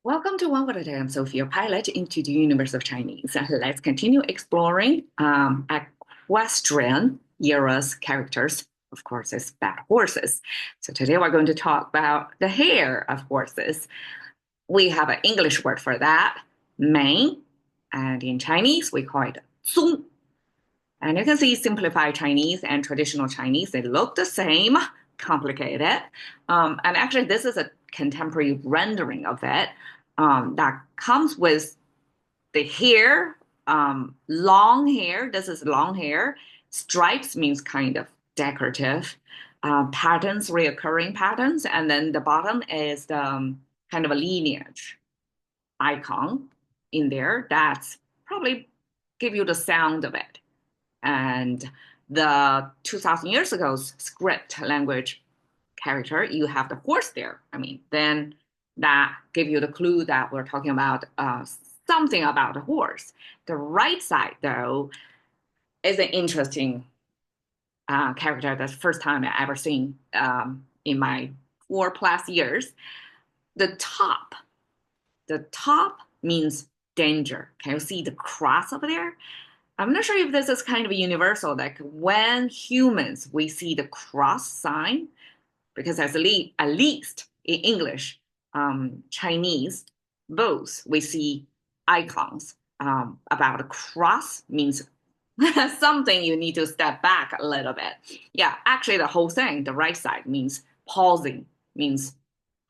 Welcome to One Word a Day. I'm Sophia, pilot into the universe of Chinese. Let's continue exploring equestrian era's characters. Of course, it's about horses. So today we're going to talk about the hair of horses. We have an English word for that, mane, and in Chinese we call it 鬃. And you can see simplified Chinese and traditional Chinese, they look the same, complicated. And actually, this is a contemporary rendering of it that comes with the hair, long hair. This is long hair. Stripes means kind of decorative. Patterns, reoccurring patterns. And then the bottom is the kind of a lineage icon in there. That's probably give you the sound of it. And the 2000 years ago's script language character, you have the horse there. I mean, then that give you the clue that we're talking about something about a horse. The right side, though, is an interesting character. That's the first time I ever seen in my 4+ years. The top means danger. Can you see the cross over there? I'm not sure if this is kind of universal. Like when humans, we see the cross sign, because at least in English, Chinese, both we see icons about a cross means something you need to step back a little bit. Yeah, actually the whole thing, the right side means pausing, means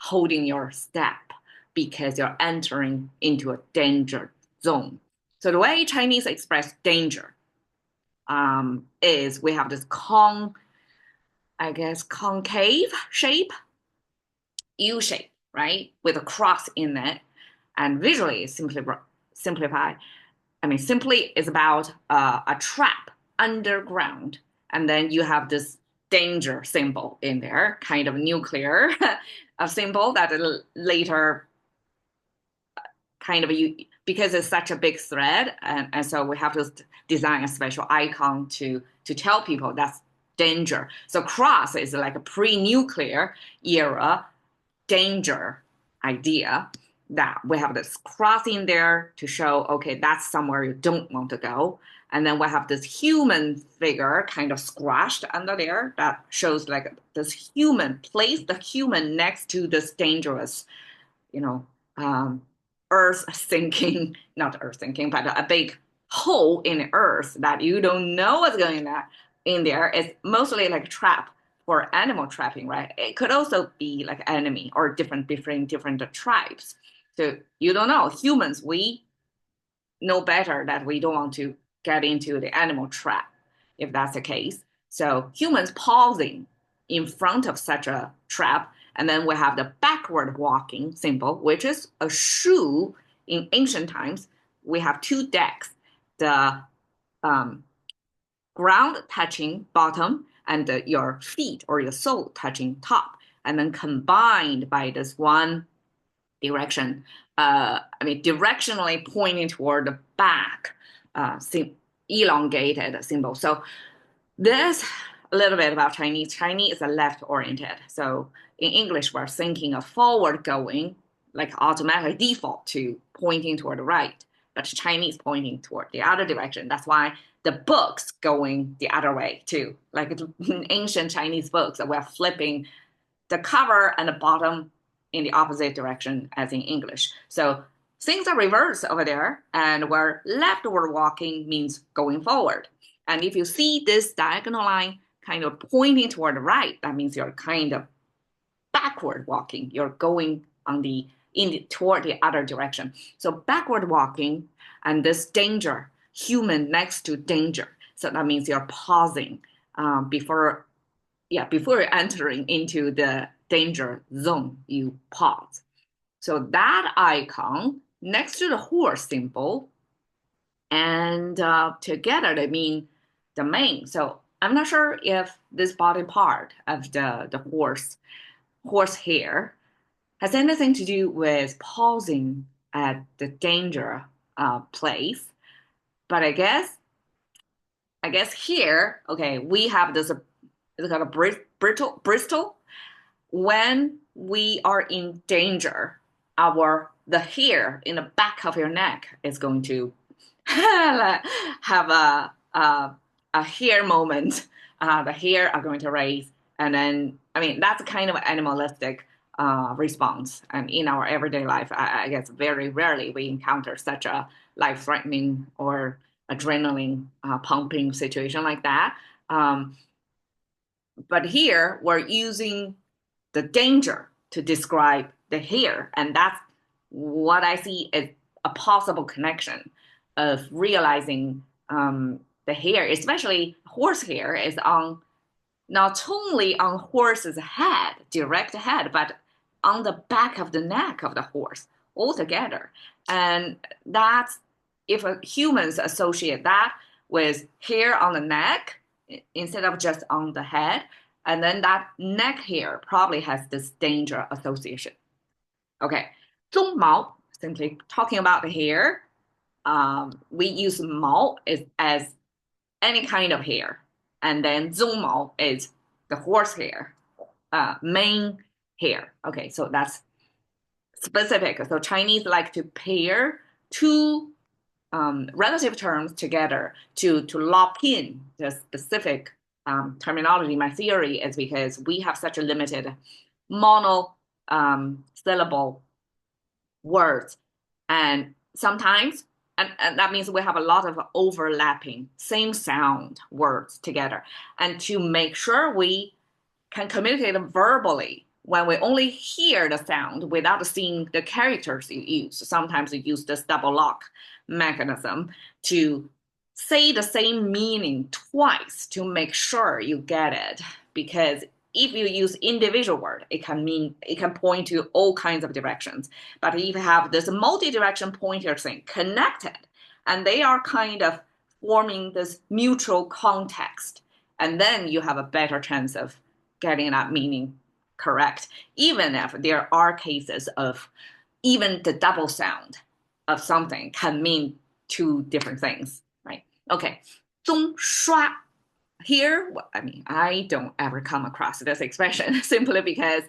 holding your step because you're entering into a danger zone. So the way Chinese express danger is we have this concave shape, U shape, right? With a cross in it. And visually simplify. I mean, simply is about a trap underground. And then you have this danger symbol in there, kind of nuclear a symbol that later kind of because it's such a big thread, and so we have to design a special icon to tell people that's danger. So cross is like a pre-nuclear era danger idea that we have this cross in there to show, okay, that's somewhere you don't want to go. And then we have this human figure kind of squashed under there that shows like this human, place the human next to this dangerous, you know, earth sinking, not earth sinking, but a big hole in the earth that you don't know what's going on in there. It's mostly like a trap for animal trapping, right? It could also be like enemy or different tribes. So you don't know. Humans, we know better that we don't want to get into the animal trap if that's the case. So humans pausing in front of such a trap, and then we have the backward walking symbol, which is a shoe. In ancient times, we have two decks, the ground touching bottom and your feet or your sole touching top, and then combined by this one direction. Directionally pointing toward the back, elongated symbol. So this a little bit about Chinese. Chinese is a left-oriented. So in English, we're thinking of forward going, like automatic default to pointing toward the right, but Chinese pointing toward the other direction. That's why the books going the other way too. Like in ancient Chinese books, we're flipping the cover and the bottom in the opposite direction as in English. So things are reversed over there, and where leftward walking means going forward. And if you see this diagonal line kind of pointing toward the right, that means you're kind of backward walking. You're going toward the other direction. So backward walking and this danger, human next to danger. So that means you're pausing before you're entering into the danger zone, you pause. So that icon next to the horse symbol and together they mean the mane. So I'm not sure if this body part of the horse hair has anything to do with pausing at the danger place. But I guess here, okay, we have this, it's got a bristle. When we are in danger, the hair in the back of your neck is going to have a hair moment. The hair are going to raise, and then I mean that's kind of animalistic response. And in our everyday life, I guess very rarely we encounter such a life-threatening or adrenaline pumping situation like that. Um, but here we're using the danger to describe the hair. And that's what I see as a possible connection of realizing the hair, especially horse hair, is on not only on horse's head, direct head, but on the back of the neck of the horse altogether. And that's if humans associate that with hair on the neck instead of just on the head, and then that neck hair probably has this danger association. Okay, 鬃毛, simply talking about the hair, we use 毛 as any kind of hair, and then 鬃毛 is the horse hair, mane hair. Okay, so that's specific. So Chinese like to pair two relative terms together to lock in the specific terminology. My theory is because we have such a limited mono syllable words, and sometimes, and that means we have a lot of overlapping same sound words together. And to make sure we can communicate verbally when we only hear the sound without seeing the characters you use. Sometimes you use this double lock mechanism to say the same meaning twice to make sure you get it. Because if you use individual word, it can point to all kinds of directions. But if you have this multi-direction pointer thing connected, and they are kind of forming this mutual context, and then you have a better chance of getting that meaning correct, even if there are cases of even the double sound of something can mean two different things, right? Okay, 棕刷. Here, I mean, I don't ever come across this expression simply because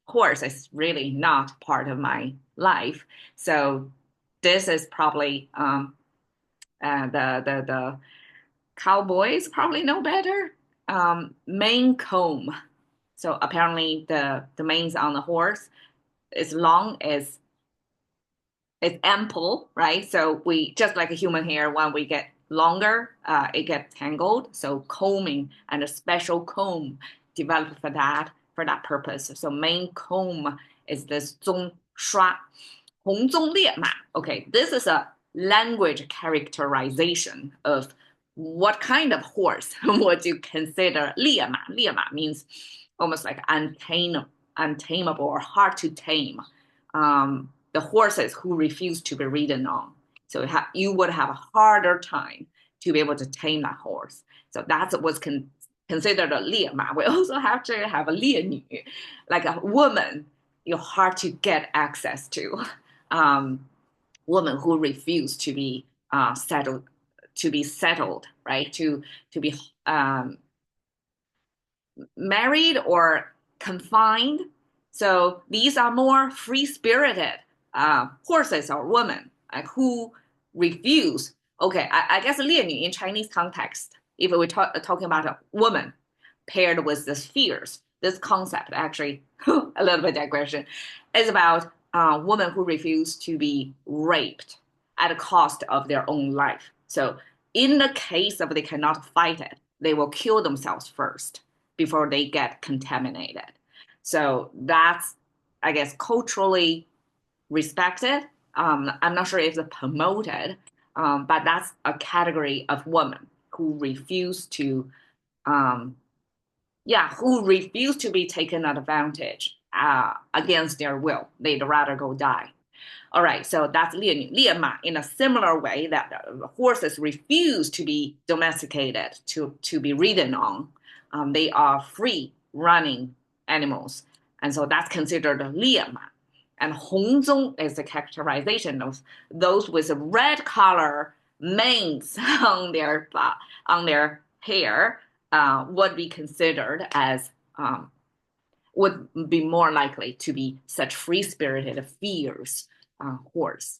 horse is really not part of my life. So this is probably the cowboys probably know better. Mane comb. So apparently the manes on the horse is long as it's ample, right? So we just like a human hair, when we get longer, it gets tangled. So combing and a special comb developed for that purpose. So mane comb is this 棕刷, 红棕烈马. Okay, this is a language characterization of what kind of horse would you consider 烈马? 烈马 means almost like untamable or hard to tame. The horses who refuse to be ridden on. So you would have a harder time to be able to tame that horse. So that's what's considered a 烈马. We also have to have a 烈女, like a woman you're hard to get access to. Women who refuse to be settled, right? To be married or confined. So these are more free-spirited horses or women who refuse. Okay, I guess 烈女 in Chinese context, if we're talking about a woman paired with this fierce, this concept actually, a little bit digression, is about women who refuse to be raped at the cost of their own life. So in the case of they cannot fight it, they will kill themselves first before they get contaminated. So that's, I guess, culturally respected. I'm not sure if it's promoted, but that's a category of women who refuse to, who refuse to be taken advantage against their will. They'd rather go die. All right, so that's 烈女, 烈马, in a similar way that horses refuse to be domesticated, to be ridden on. They are free running animals. And so that's considered 烈马. And 红棕 is the characterization of those with red color manes on their hair would be considered as would be more likely to be such free-spirited, fierce horse.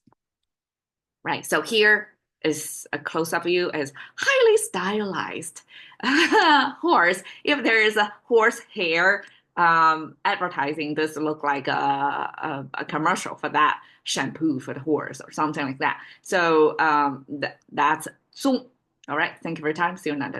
Right. So here is a close-up view is highly stylized horse. If there is a horse hair advertising, this look like a commercial for that shampoo for the horse or something like that. So that's 棕. All right. Thank you for your time. See you another.